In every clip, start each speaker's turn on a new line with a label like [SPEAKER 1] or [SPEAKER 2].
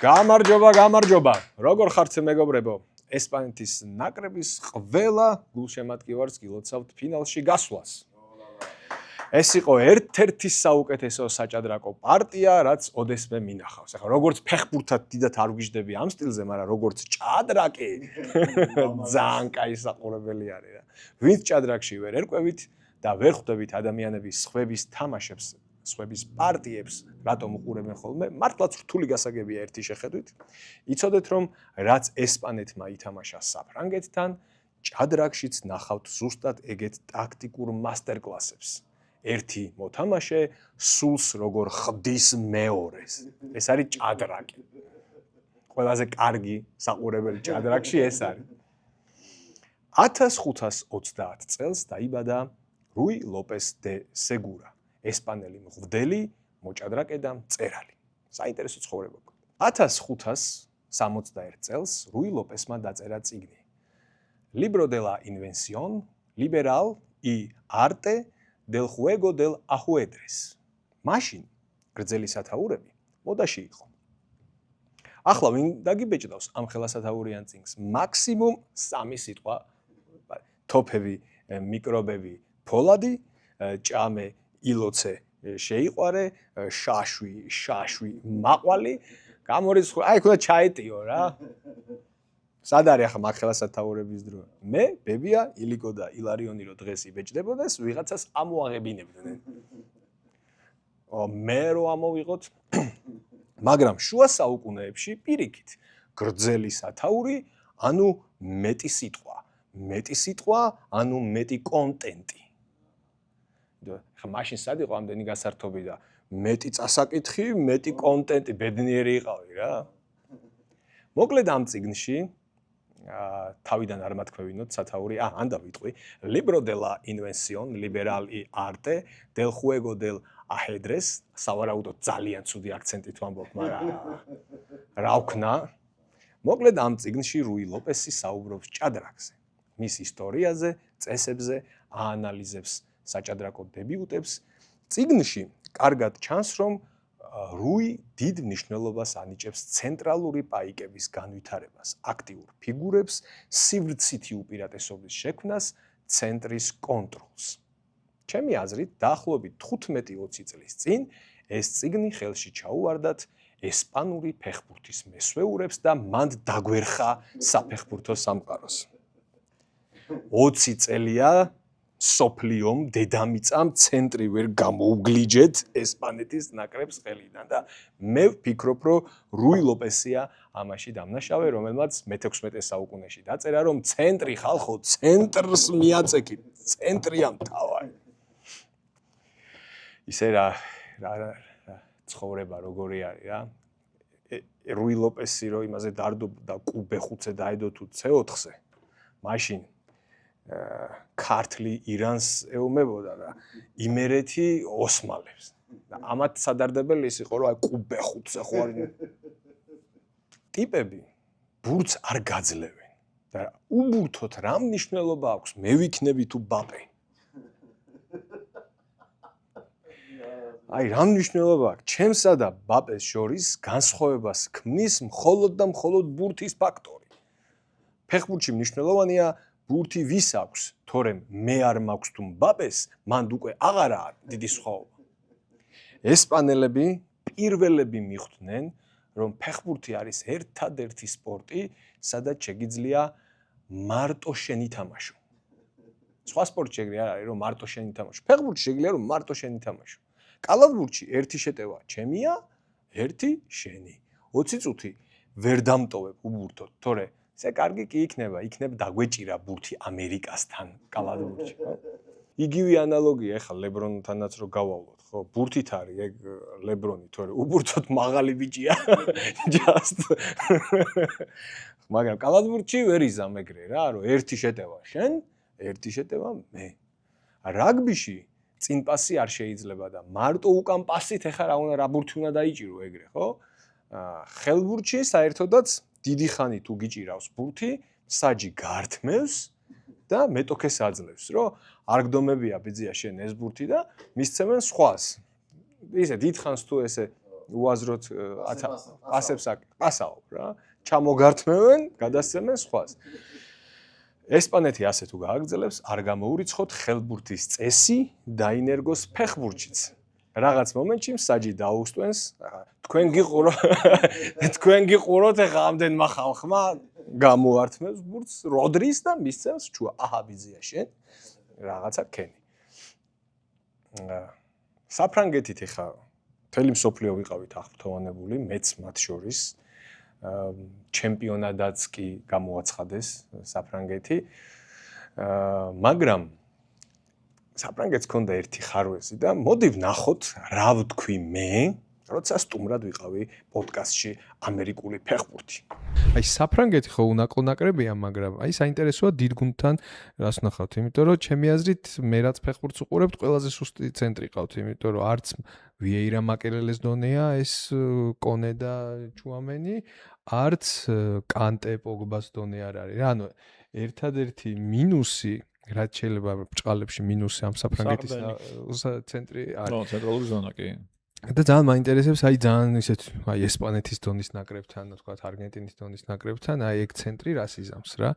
[SPEAKER 1] გამარჯობა. როგორ ხართ მეგობრებო? ესპანეთის ნაკრების ყველა გულშემატკივარს გილოცავთ ფინალში გასვლას. ეს იყო ერთ-ერთი საუკეთესო საჭადრაკო პარტია, რაც ოდესმე მინახავს. ახლა როგორც ფეხბურთად დიდათ არ ვგიჟდები ამ სტილზე, მაგრამ როგორც ჭადრაკი ძალიან კაი საყურებელი არის რა. ვინც ჭადრაკში ვერ ერკვევით და ვერ ხვდებით ადამიანების სხვების თამაშებს, სხვების პარტიებს, რატომ უყურებენ ხოლმე, მართლაც რთული გასაგებია ერთი შეხედვით. იცოდეთ რომ რაც ესპანეთმა ითამაშა საფრანგეთთან, ჭადრაკშიც ნახავთ ზუსტად ეგეთ ტაქტიკურ მასტერკლასებს. ერთი მოთამაშე სულს როგორ ხდის მეორეს. ეს არის ჭადრაკი. ყველაზე კარგი საყურებელი ჭადრაკში ეს არის. 1530 წელს დაიბადა რუი ლოპეს დე სეგურა, ესპანელი მღვდელი, მოჭადრაკე და მწერალი. საინტერესო ცხოვრება. 1561 წელს რუი ლოპესმა დაწერა წიგნი. Libro de la invención liberal y arte del juego del ajedrez. მაშინ გრძელი სათაურები მოდაში იყო. ახლა ვინ დაგიბეჭდავს ამ ხელასათაურიან წიგნს? მაქსიმუმ 3 სიტყვა. თოფები, მიკრობები, ფოლადი, ჭამე, ილოცე, შეიყვარე, შაშვი, მაყვალი, გამორიცხული, აი ხოდა ჩაეტიო რა. სად არის ახლა მაგ ხელასათაურების დრო? მე, ბებია, ილიკო და ილარიონი რო დღეს იბეჭდებოდეს, ვიღაცას ამოაღებინებდნენ. მე რო ამოვიღოთ, მაგრამ შუა საუკუნეებში პირიქით, გრძელი სათაური, ანუ მეტი სიტყვა, ანუ მეტი კონტენტი. ხა მაშინ სად იყო ამდენი გასართობი და მეტი წასაკითხი, მეტი კონტენტი, ბედნიერი იყავი რა. მოკლედ ამ წიგნში თავიდან არ მათქვევინოთ სათაური, ანდა ვიტყვი, Libro de la invención liberal y arte del juego del ajedrez, სავარაუდოდ ძალიან ცუდი აქცენტით ვამბობ, მაგრამ რა ვქნა? მოკლედ ამ წიგნში რუი ლოპესი საუბრობს ჭადრაკზე, მის ისტორიაზე, წესებზე, აანალიზებს საჭადრაკო დებიუტებს. წიგნში კარგად ჩანს, რომ რუი დიდ მნიშვნელობას ანიჭებს ცენტრალური პაიკების განვითარებას, აქტიურ ფიგურებს, სივრცითი უპირატესობის შექმნას, ცენტრის კონტროლს. ჩემი აზრით, დაახლოებით 15-20 წლის წინ ეს წიგნი ხელში ჩაუვარდათ ესპანური ფეხბურთის მესვეურებს და მანდ დაგვერხა საფეხბურთო სამყაროს. 20 წელია სოფლიომ დედამიწამ ცენტრი ვერ გამოუგლიჯეთ ესპანეთის ნაკრებს ხელიდან და მე ვფიქრობ, რომ რუი ლოპესია ამაში დამნაშავე, რომელმაც მე-16 საუკუნეში დაწერა, რომ ცენტრი ხალხო, ცენტრს მიაწეკით, ცენტრია მთავარი. ისე რა ცხოვრება როგორი არის რა. რუი ლოპესი რო იმაზე დარდო და კუბე 5-ზე დაედო თუ C4-ზე, მაშინ ქართლი ირანს ეომებოდა და იმერეთი ოსმალებს. და ამათ სადარდებელი ის იყო, რომ აი კუბე 5-ზე ხო არის. ტიპები ბურთს არ გაძლევენ და უბურთოთ რა მნიშვნელობა აქვს? მე ვიქნები თუ ბაპე. აი რა მნიშვნელობა აქვს? ჩემსა და ბაპეს შორის განსხვავებას ქმნის მხოლოდ და მხოლოდ ბურთის ფაქტორი. ფეხბურთში მნიშვნელოვანია ბურთი ვის აქვს, თორემ მე არ მაქვს თუ მბაპეს, მანდ უკვე აღარაა დიდი სხვაობა. ესპანელები პირველები მიხვდნენ, რომ ფეხბურთი არის ერთადერთი სპორტი, სადაც შეგიძლია მარტო შენი თამაშო. სხვა სპორტში შეგიძლია არ არის, რომ მარტო შენი თამაშო. ფეხბურთში შეგიძლია რომ მარტო შენი თამაშო. კალათბურთში ერთი შეტევა ჩემია, ერთი შენი. 20 წუთი ვერ დამტოვებ უბურთოთ, თორე ესე კარგი კი იქნება დაგვეჭირა ბურთი ამერიკასთან კალათბურთში, ხო? იგივე ანალოგია ეხლა ლებრონთანაც რო გავავლოთ, ხო? ბურთით არის ეგ ლებრონი, თორე უბურთოთ მაღალი ბიჭია. just მაგრამ კალათბურთში ვერ იზამ ეგრე რა, რომ ერთი შეტევა შენ, ერთი შეტევა მე. რაგბიში წინ პასი არ შეიძლება და მარტო უკან პასით ეხლა რა ბურთი უნდა დაიჭირო ეგრე, ხო? ხელბურთში საერთოდაც დიდი ხანი თუ გიჭირავს ბურთი, საჯი გართმევს და მეტოქეს აძლევს, რომ არ გდომებია ბიძია შენ ეს ბურთი და მისცემენ სხვას. ისე დიდ ხანს თუ ესე უაზროდ პასებს პასაობ რა. ჩამოგართმევენ, გადასცემენ სხვას. ესპანეთი ასე თუ გააგრძელებს, არ გამოურიცხოთ ხელბურთის წესი დაინერგოს ფეხბურთშიც. რაღაც მომენტში მსაჯი დაუსტვენს, თქვენ გიყუროთ ეხა ამდენმა ხალხმა გამოართმევს ბურთს როდრის და მისცემს ჩუა. აჰა ბიზია შენ რაღაცა ქენი. საფრანგეთით ეხა მთელი მსოფლიო ვიყავით აღფრთოვანებული, მეც მათ შორის. ჩემპიონადაც კი გამოაცხადეს საფრანგეთი. მაგრამ საფრანგეთს ჰქონდა ერთი ხარვეზი და მოდი ვნახოთ რა ვთქვი მე, როცა სტუმრად ვიყავი პოდკასტში ამერიკული ფეხბურთი.
[SPEAKER 2] აი საფრანგეთი ხო უნაკლო-ნაკრებია, მაგრამ აი საინტერესოა დიდ გუნდთან რას ნახავთ, იმიტომ რომ ჩემი აზრით მე რაც ფეხბურთს უყურებთ, ყველაზე სუსტი ცენტრი ყავთ, იმიტომ რომ არც ვიეირა მაკელელეს დონეა ეს კონე და ჩუამენი, არც კანტე პოგბას დონე არ არის. რა, ანუ ერთადერთი მინუსი რაც შეიძლება ბჭყალებში მინუსი ამ საფრანგეთის ცენტრი არის.
[SPEAKER 3] ნო, ცენტრალური ზონა კი.
[SPEAKER 2] და ძალიან მაინტერესებს აი ძალიან ისეთ აი ესპანეთის დონის ნაკრებთან, თქვა არგენტინის დონის ნაკრებთან, აი ეგ ცენტრი რას იზამს რა.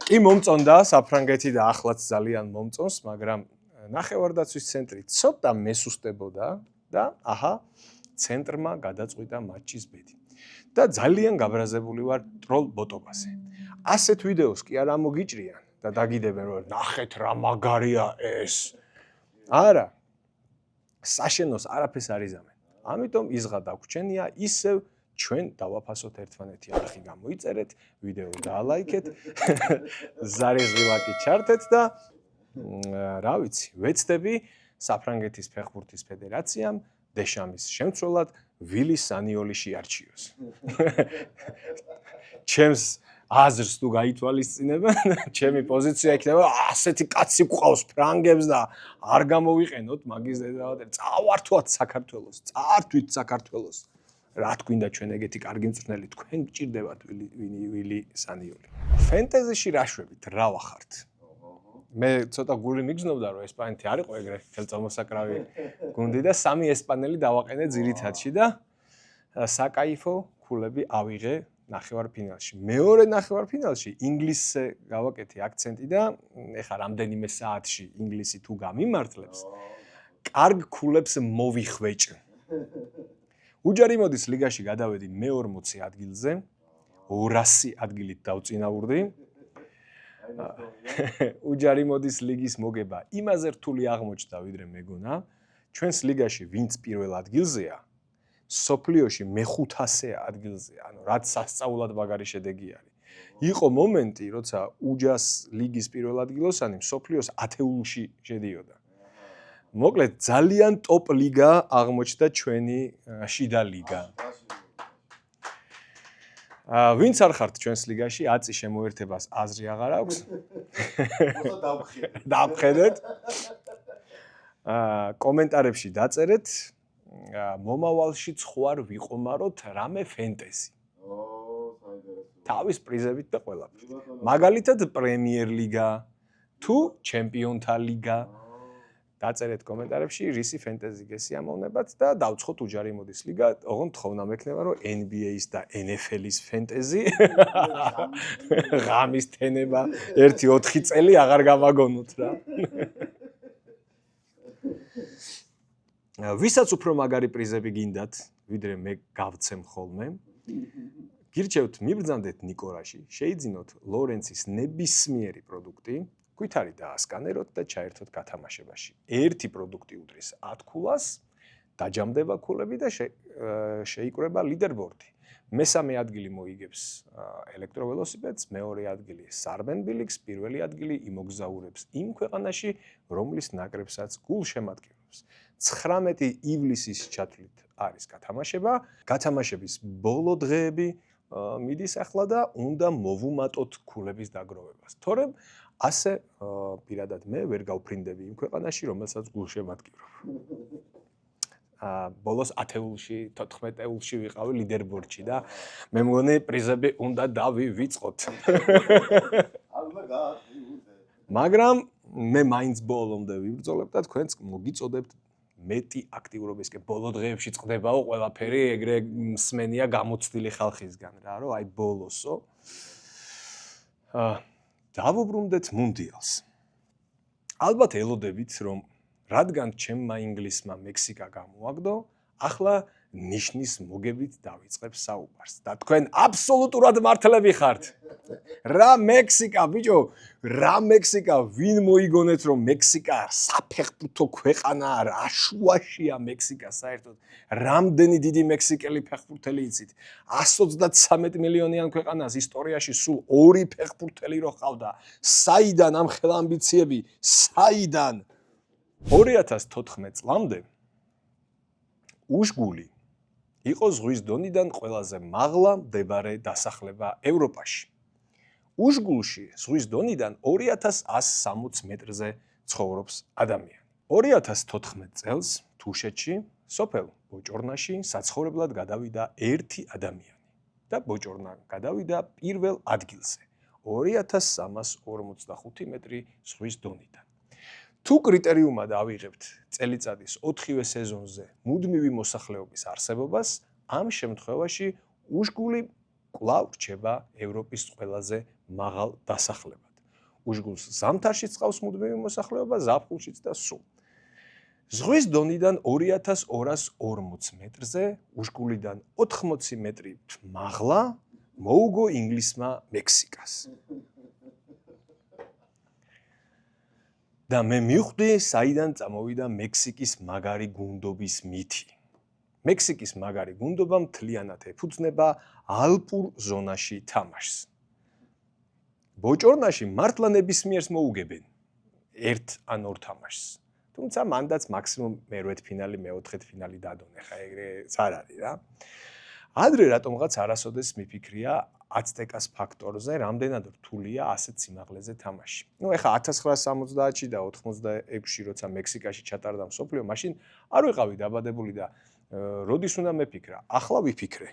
[SPEAKER 1] კი მომწონდა საფრანგეთი და ახლაც ძალიან მომწონს, მაგრამ ნახევარდაცვის ცენტრი ცოტა მესუსტებოდა და აჰა ცენტრმა გადაწყვიტა მატჩის ბედი. და ძალიან გაბრაზებული ვარ ტროლ ბოტობაზე. ასეთ ვიდეოს კი არ ამოგიჭრიან და დაგიდებენ რომ ნახეთ რა მაგარია ეს. არა. საშენოს არაფერს არ იზამენ. ამიტომ იზღა დაგვრჩენია ისევ ჩვენ დავაფასოთ ერთმანეთი არხი გამოიწერეთ, ვიდეო დაალაიქეთ, ზარეზი ლაკი ჩართეთ და რა ვიცი, ვეცდები საფრანგეთის ფეხბურთის ფედერაციამ დეშამის შემცვლელად ვილი სანიოლი შეარჩიოს. ჩემს აზრს თუ გაითვალისწინებენ, ჩემი პოზიცია იქნება ასეთი კაცი გვყავს ფრანგებს და არ გამოვიყენოთ მაგის დედავადერ. წავართვათ საქართველოს, წაართვით საქართველოს. რა თქინდა ჩვენ ეგეთი კარგი მწვრთნელი, თქვენ გჭირდებათ ვილი სანიოლი. ფენტეზიში რა შვებით, რა ვახართ? მე ცოტა გული მიგზნობდა რომ ესპანეთი არ იყო ეგრე ხელწამოსაკრავი გუნდი და სამი ესპანელი დავაყენე ძირითადში და საკაიფო ქულები ავიღე ნახევარფინალში. მეორე ნახევარფინალში ინგლისზე გავაკეთე აქცენტი და ეხა რამდენიმე საათში ინგლისი თუ გამიმართლებს, კარგ ქულებს მოვიხვეჭ. უჯარი მოდის ლიგაში გადავედი მე-40 ადგილზე, 200 ადგილით დავწინაურდი. უჯარი მოდის ლიგის მოგება იმაზე რთული აღმოჩნდა ვიდრე მეგონა. ჩვენს ლიგაში ვინც პირველ ადგილზეა, სოფლიოში მე-500 ადგილზეა. ანუ რაც სასწაულად მაგარი შედეგი არის. იყო მომენტი, როცა უჯას ლიგის პირველ ადგილოსანი სოფლიოს ათეულში შედიოდა. მოკლედ ძალიან ტოპ ლიგა აღმოჩნდა ჩვენი შიდა ლიგა. ვინც არ ხართ ჩვენს ლიგაში, აწი შემოერთებას აზრი აღარ აქვს. დავხედეთ. კომენტარებში დაწერეთ, მომავალშიც ხوار ვიყომაროთ რამე ფენტეზი. თავის პრიზებით და ყველაფრით. მაგალითად პრემიერ ლიგა თუ ჩემპიონთა ლიგა. დაწერეთ კომენტარებში რისი ფენტეზი გესიამოვნებათ და დავცხოთ უჯარი მოდის ლიგა, ოღონდ თხოვნა მექნება რომ NBA-ის და NFL-ის ფენტეზი ღამის თენება 1-4 წელი აღარ გამაგონოთ რა. ვისაც უფრო მაგარი პრიზები გინდათ, ვიდრე მე გავცემ ხოლმე, გირჩევთ მიბრძანდეთ ნიკორაში, შეიძინოთ ლორენცის ნებისმიერი პროდუქტი, გვითარი დაასკანეროთ და ჩაერთოთ გათამაშებაში. ერთი პროდუქტი უდრის 10 ქულას, დაჯამდება ქულები და შეიკრება ლიდერბორდი. მესამე ადგილი მოიგებს ელექტროველოსიპედს, მეორე ადგილი სარბენ ბილიქს, პირველი ადგილი იმოგზაურებს იმ ქვეყანაში, რომლის ნაკრებსაც გულშემატკივრებს. 19 ივლისის ჩათვლით არის გათამაშება. გათამაშების ბოლო დღეები მიდის ახლა და უნდა მოვუმატოთ ქულების დაგროვებას. თორემ ასე პირადად მე ვერ გავფრინდები იმ ქვეყანაში, რომელსაც გულშემატკივრობ. ბოლოს 10-ულში, 14-ულში ვიყავი ლიდერბორდში და მე მგონი პრიზები უნდა დავივიწყოთ. მაგრამ მე მაინც ბოლომდე ვიბრძოლებ და თქვენც მოგიწოდებთ მეტი აქტიურობისკენ ბოლო დღეებში წყდებაო ყველაფერი ეგრე მსმენია გამოცდილი ხალხისგან რა რომ აი ბოლოსო დავუბრუნდეთ მუნდიალს ალბათ ელოდებით რომ რადგან ჩემმა ინგლისმა მექსიკა გამოაგდო ახლა ნიშნის მოგებით დავიწყებ საუბარს და თქვენ აბსოლუტურად მართლები ხართ რა მექსიკა ბიჭო რა მექსიკა ვინ მოიგონეთ რომ მექსიკა საფეხბურთო ქვეყანაა რა შუაშია მექსიკა საერთოდ რამდენი დიდი მექსიკელი ფეხბურთელი იცით 133 მილიონიან ქვეყანას ისტორიაში სულ 2 ფეხბურთელი რო ყავდა საიდან ამ ხელამბიციები საიდან 2014 წლამდე უშგული იყო ზღვის დონიდან ყველაზე მაღლა მდებარე დასახლება ევროპაში. უშგულში ზღვის დონიდან 2160 მეტრზე ცხოვრობს ადამიანი. 2014 წელს თუშეთში, სოფელ ბოჭორნაში საცხოვრებლად გადავიდა ერთი ადამიანი და ბოჭორნა გადავიდა პირველ ადგილზე 2345 მეტრი ზღვის დონიდან. თუ კრიტერიუმად ავიღებთ წელიწადის 4-ვე სეზონზე მუდმივი მოსახლეობის არსებობას, ამ შემთხვევაში უშგული კვლავ რჩება ევროპის ყველაზე მაღალ დასახლებად. უშგულს ზამთარშიც ყავს მუდმივი მოსახლეობა, ზაფხულშიც და სულ. ზღვის დონიდან 2240 მეტრზე, უშგულიდან 80 მეტრით მაღლა მოუგო ინგლისმა მექსიკას. და მე მივხვდი, საიდან წამოვიდა მექსიკის მაგარი გუნდობის მითი. მექსიკის მაგარი გუნდობა მთლიანად ეფუძნება ალპურ ზონაში თამაშს. ბოჭორნაში მართლა ნებისმიერს მოუგებენ ერთ ან ორ თამაშს. თუმცა მანდაც მაქსიმუმ მერვეთ ფინალი, მეოთხეთ ფინალი დადონე, ხა ეგრე არ არის რა. ადრე რატომღაც არასოდეს მიფიქრია აცტეკას ფაქტორზე, რამდენად რთულია ასეთ სიმაღლეზე თამაში. ნუ ეხა 1970-ში და 86-ში როცა მექსიკაში ჩატარდა მსოფლიო, მაშინ არ ვიყავი დაბადებული და როდის უნდა მეფიქრა? ახლა ვიფიქრე.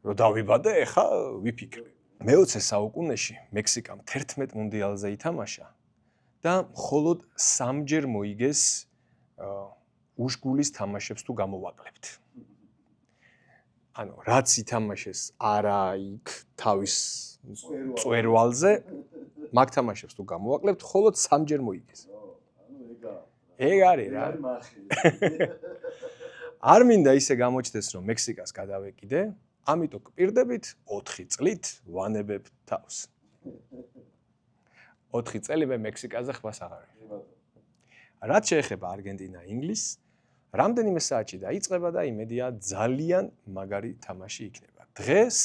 [SPEAKER 1] რომ დავიბადე, ეხა ვიფიქრე. მე-20 საუკუნეში მექსიკამ 11 მუნდიალზე ითამაშა და მხოლოდ 3-ჯერ მოიგეს უშგულის თამაშებს თუ გამოვაკლებთ. ანუ რაც ითამაშეს არა იქ თავის წვერვალზე, მაგ თამაშებს თუ გამოვაკლებთ, მხოლოდ 3-ჯერ მოიგეს. ეგ არის რა. არ მინდა ისე გამოჩნდეს, რომ მექსიკას გადავეკიდე, ამიტომ გპირდებით 4 წლით ვანებებ თავს. 4 წელი მე მექსიკაზე ხვას აღარ ვიღებ. რაც შეეხება არგენტინა-ინგლისს, რამდენიმე საათში დაიწყება და იმედია ძალიან მაგარი თამაში იქნება. დღეს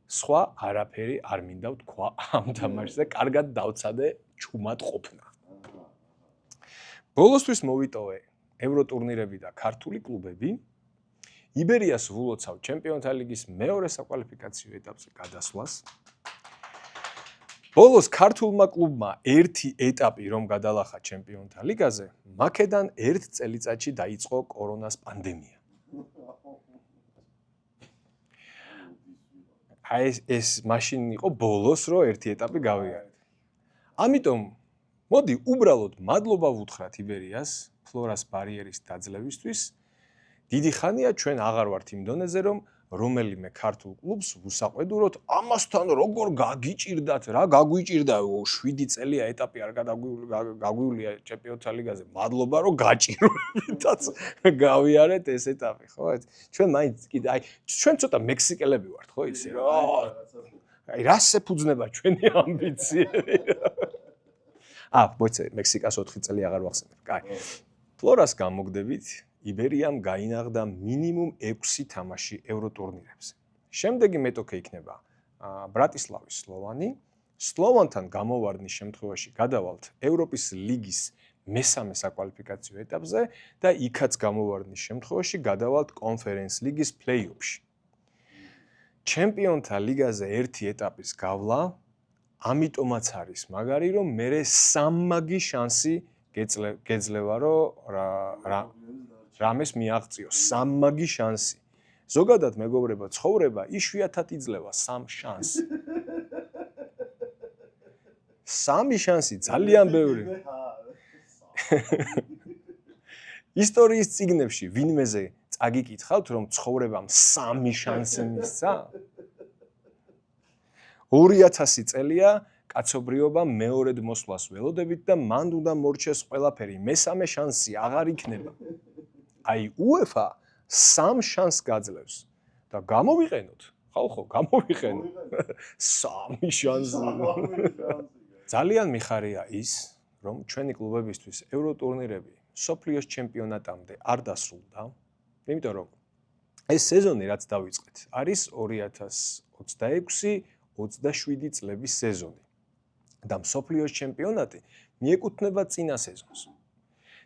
[SPEAKER 1] სხვა არაფერი არ მინდა ვთქვა ამ თამაშზე, კარგად დავცადე ჩუმად ყოფნა. ბოლოსთვის მოვიტოვე ევროტურნირები და ქართული კლუბები. იბერიას ვულოცავ ჩემპიონთა ლიგის მეორე საკვალიფიკაციო ეტაპზე გადასვლას. ბოლოს ქართულმა კლუბმა ერთი ეტაპი რომ გადალახა ჩემპიონთა ლიგაზე, მაქედან ერთ წელიწადში დაიწყო კორონას პანდემია. აი ეს მაშინ იყო ბოლოს რომ ერთი ეტაპი გავიარეთ. ამიტომ მოდი უბრალოდ მადლობა ვუთხრათ იბერიას ფლორას ბარიერის დაძლევისთვის. დიდი ხანია ჩვენ აღარ ვართ იმ დონეზე რომ რომელიმე ქართულ კლუბს ვუსაყვედუროთ ამასთან როგორ გაგიჭირდათ რა გაგვიჭირდა 7 წელია ეტაპი არ გაგვიულია ჩემპიონთა ლიგაზე მადლობა რომ გაჭირვებითაც გავიარეთ ეს ეტაპი ხო ჩვენ მაინც კიდე აი ჩვენ ცოტა მექსიკელები ვართ ხო იცი რა აი რას ეფუძნება ჩვენი ამბიციები მოიცე მექსიკას 4 წელი აღარ ვახსენებ კაი ფლორას გამოგდებით იბერიამ გაინაღდა მინიმუმ 6 თამაში ევროტურნირებზე. შემდეგი მეტოქე იქნება ბრატისლავის სლოვანი. სლოვანთან გამოვარდნის შემთხვევაში გადავალთ ევროპის ლიგის მესამე საკვალიფიკაციო ეტაპზე და იქაც გამოვარდნის შემთხვევაში გადავალთ კონფერენს ლიგის პლეი-ოფში. ჩემპიონთა ლიგაზე ერთი ეტაპის გავლა, ამიტომაც არის მაგარი რომ მე სამმაგი შანსი გეძლევა რომ რამეს მიაღწიო სამმაგი შანსი. ზოგადად მეგობრებო, ცხოვრება იშვიათად იძლევა სამ შანსს. სამი შანსი ძალიან ბევრი. ისტორიის წიგნებში ვინმეზე წაგიკითხავთ, რომ ცხოვრებამ 3 შანსი მისცა? 2000 წელია კაცობრიობა მეორედ მოსვლას ველოდებით და მანდ უნდა მორჩეს ყველაფერი. მესამე შანსი აღარ იქნება. აი UEFA 3 შანსს გაძლევს და გამოვიყენოთ. ხალხო, გამოვიყენოთ. 3 შანსი. ძალიან მიხარია ის, რომ ჩვენი კლუბებისთვის ევროტურნირები სოფლიოს ჩემპიონატამდე არ დასრულდა, იმიტომ რომ ეს სეზონი რაც დავიწყეთ, არის 2026-27 წლების სეზონი. და სოფლიოს ჩემპიონატი მიეკუთვნება წინა სეზონს.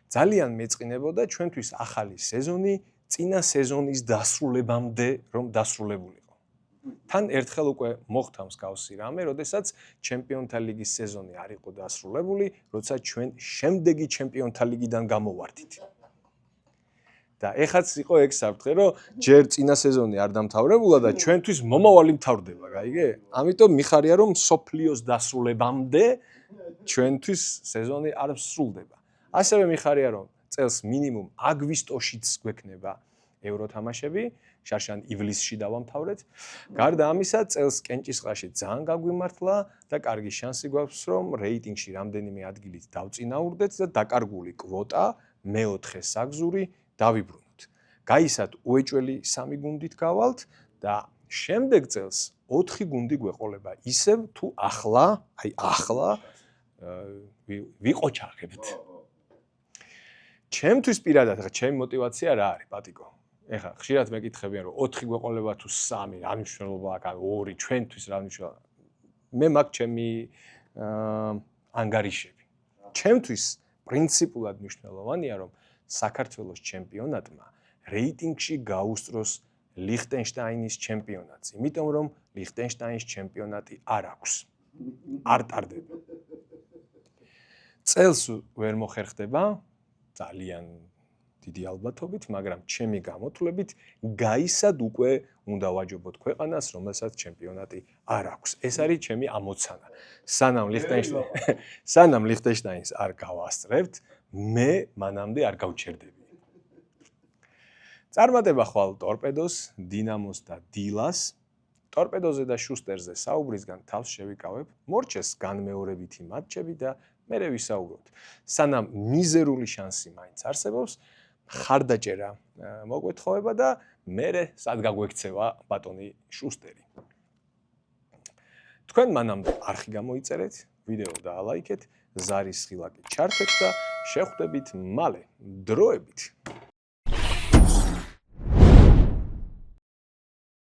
[SPEAKER 1] ძალიან მეწყინებოდა ჩვენთვის ახალი სეზონი წინა სეზონის დასრულებამდე რომ დასრულებულიყო. თან ერთხელ უკვე მოხდა მსგავსი რამე, როდესაც ჩემპიონთა ლიგის სეზონი არ იყო დასრულებული, როცა ჩვენ შემდეგი ჩემპიონთა ლიგიდან გამოვარდით. და ეხაც იყო ეგ საფრთხე, რომ ჯერ წინა სეზონი არ დამთავრებულა და ჩვენთვის მომავალი მთავრდება, გაიგე? ამიტომ მიხარია, რომ სოფლიოს დასრულებამდე ჩვენთვის სეზონი არ სრულდება. ასევე მიხარია, რომ წელს მინიმუმ აგვისტოშიც გვექნება ევროთამაშები, შარშან ივლისში დავამთავრეთ. გარდა ამისა, წელს კენჭისყრაში ძალიან გაგვიმართლა და კარგი შანსი გვაქვს, რომ რეიტინგში რამდენიმე ადგილით დავწინაურდეთ და დაკარგული კვოტა მეოთხე საგზური დავიბრუნოთ. გაისად უეჭველი 3 გუნდით გავალთ და შემდეგ წელს 4 გუნდი გვეყოლება. ისევ თუ ახლა ვიყოჩახებთ. ჩემთვის პირადად, ხა ჩემი мотиваცია რა არის, პატიკო? ეხა ხშირად მეკითხებიან, რომ 4 გვეყოლება თუ 3, რა მნიშვნელობა აქვს, 2 ჩვენთვის რა მნიშვნელობა? მე მაქვს ჩემი ანგარიშები. ჩემთვის პრინციპულად მნიშვნელოვანია, რომ საქართველოს ჩემპიონატმა რეიტინგში გაუსწროს ლიხტენშტაინის ჩემპიონატს, იმიტომ რომ ლიხტენშტაინის ჩემპიონატი არ აქვს. არ ტარდება. წელს ვერ მოხერხდება ძალიან დიდი ალბათობით, მაგრამ ჩემი გამოთვლებით გაისად უკვე უნდა ვაჯობოთ ქვეყანას, რომელსაც ჩემპიონატი არ აქვს. ეს არის ჩემი ამოცანა. სანამ ლიხტენშტაინს არ გავასწრებთ, მე მანამდე არ გავჩერდები. წარმატება ხვალ ტორპედოს, დინამოს და დილას. ტორპედოზე და შუსტერზე საუბრისგან თავს შევიკავებ, მორჩეს განმეორებითი მატჩები და მერე ვისაუბროთ. სანამ მიზერული შანსი მაინც არსებობს, ხარდაჭერა მოგვეთხოვება და მერე სად გაგვექცევა ბატონი შუსტერი. თქვენ მანამდე არხი გამოიწერეთ, ვიდეო დაალაიქეთ, ზარის ხილაკი ჩართეთ და შევხვდებით მალე დროებით.